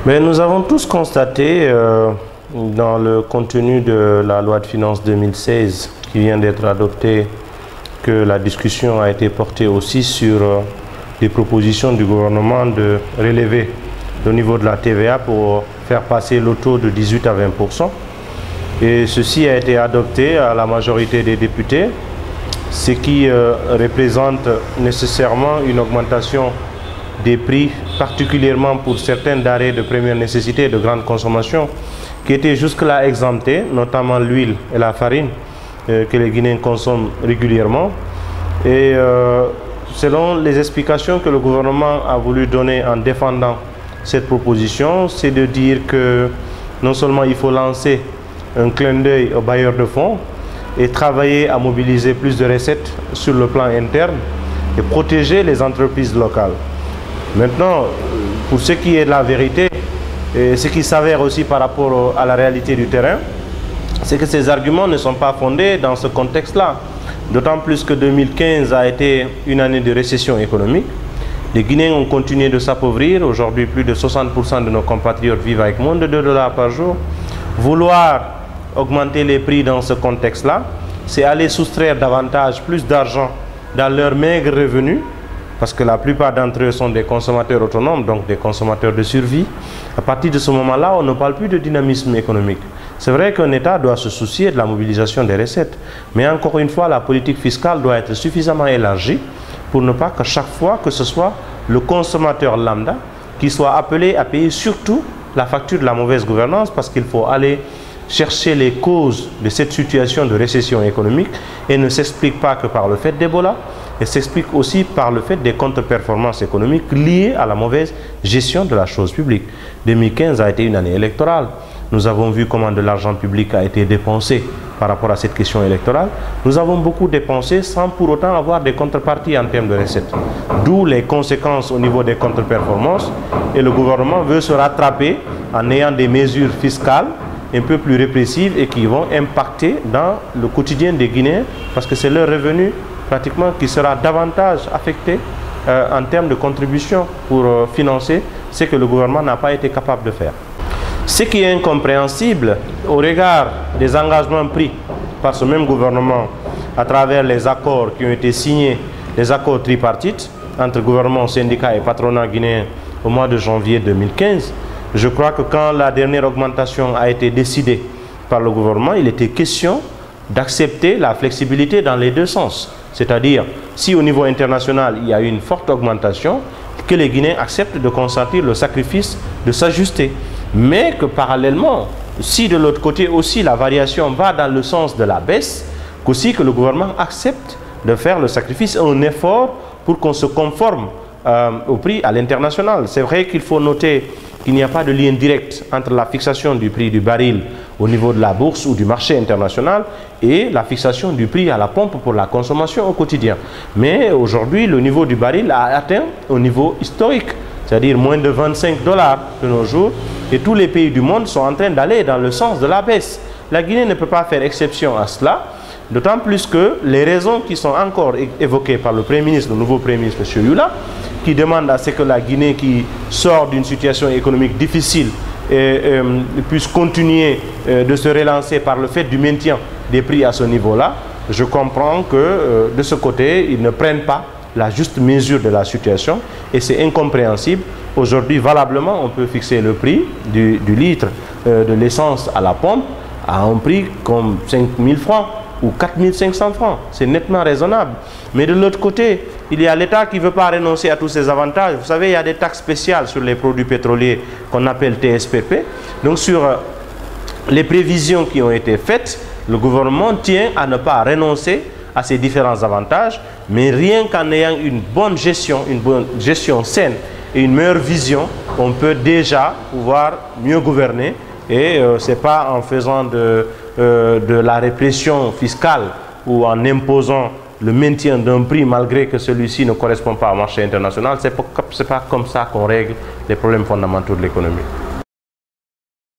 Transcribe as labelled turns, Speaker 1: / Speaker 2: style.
Speaker 1: Mais nous avons tous constaté dans le contenu de la loi de finances 2016 qui vient d'être adoptée que la discussion a été portée aussi sur les propositions du gouvernement de relever le niveau de la TVA pour faire passer le taux de 18 à 20%. Et ceci a été adopté à la majorité des députés, ce qui représente nécessairement une augmentation des prix, particulièrement pour certains denrées de première nécessité et de grande consommation, qui étaient jusque-là exemptés, notamment l'huile et la farine, que les Guinéens consomment régulièrement. Et selon les explications que le gouvernement a voulu donner en défendant cette proposition, c'est de dire que non seulement il faut lancer un clin d'œil aux bailleurs de fonds et travailler à mobiliser plus de recettes sur le plan interne et protéger les entreprises locales. Maintenant, pour ce qui est de la vérité, et ce qui s'avère aussi par rapport à la réalité du terrain, c'est que ces arguments ne sont pas fondés dans ce contexte-là. D'autant plus que 2015 a été une année de récession économique. Les Guinéens ont continué de s'appauvrir. Aujourd'hui, plus de 60% de nos compatriotes vivent avec moins de 2 $ par jour. Vouloir augmenter les prix dans ce contexte-là, c'est aller soustraire davantage, plus d'argent dans leurs maigres revenus, parce que la plupart d'entre eux sont des consommateurs autonomes, donc des consommateurs de survie. À partir de ce moment-là, on ne parle plus de dynamisme économique. C'est vrai qu'un État doit se soucier de la mobilisation des recettes, mais encore une fois, la politique fiscale doit être suffisamment élargie pour ne pas que chaque fois que ce soit le consommateur lambda qui soit appelé à payer surtout la facture de la mauvaise gouvernance, parce qu'il faut aller chercher les causes de cette situation de récession économique et ne s'explique pas que par le fait d'Ebola, et s'explique aussi par le fait des contre-performances économiques liées à la mauvaise gestion de la chose publique. 2015 a été une année électorale. Nous avons vu comment de l'argent public a été dépensé par rapport à cette question électorale. Nous avons beaucoup dépensé sans pour autant avoir des contreparties en termes de recettes. D'où les conséquences au niveau des contre-performances. Et le gouvernement veut se rattraper en ayant des mesures fiscales un peu plus répressives et qui vont impacter dans le quotidien des Guinéens, parce que c'est leur revenu pratiquement qui sera davantage affecté en termes de contribution pour financer ce que le gouvernement n'a pas été capable de faire. Ce qui est incompréhensible au regard des engagements pris par ce même gouvernement à travers les accords qui ont été signés, les accords tripartites entre gouvernement, syndicats et patronat guinéen au mois de janvier 2015, je crois que quand la dernière augmentation a été décidée par le gouvernement, il était question d'accepter la flexibilité dans les deux sens. C'est-à-dire, si au niveau international, il y a une forte augmentation, que les Guinéens acceptent de consentir le sacrifice de s'ajuster. Mais que parallèlement, si de l'autre côté aussi la variation va dans le sens de la baisse, qu'aussi que le gouvernement accepte de faire le sacrifice, un effort pour qu'on se conforme au prix à l'international. C'est vrai qu'il faut noter qu'il n'y a pas de lien direct entre la fixation du prix du baril au niveau de la bourse ou du marché international et la fixation du prix à la pompe pour la consommation au quotidien. Mais aujourd'hui, le niveau du baril a atteint un niveau historique, c'est-à-dire moins de 25 $ de nos jours, et tous les pays du monde sont en train d'aller dans le sens de la baisse. La Guinée ne peut pas faire exception à cela, d'autant plus que les raisons qui sont encore évoquées par le Premier ministre, le nouveau Premier ministre, M. Yula, qui demande à ce que la Guinée, qui sort d'une situation économique difficile, puisse continuer de se relancer par le fait du maintien des prix à ce niveau-là. Je comprends que de ce côté, ils ne prennent pas la juste mesure de la situation et c'est incompréhensible. Aujourd'hui, valablement, on peut fixer le prix du litre de l'essence à la pompe à un prix comme 5 000 francs ou 4 500 francs. C'est nettement raisonnable. Mais de l'autre côté, il y a l'État qui ne veut pas renoncer à tous ces avantages. Vous savez, il y a des taxes spéciales sur les produits pétroliers qu'on appelle TSPP. Donc sur les prévisions qui ont été faites, le gouvernement tient à ne pas renoncer à ces différents avantages, mais rien qu'en ayant une bonne gestion saine et une meilleure vision, on peut déjà pouvoir mieux gouverner. Et ce n'est pas en faisant de la répression fiscale ou en imposant le maintien d'un prix malgré que celui-ci ne correspond pas au marché international. Ce n'est pas comme ça qu'on règle les problèmes fondamentaux de l'économie.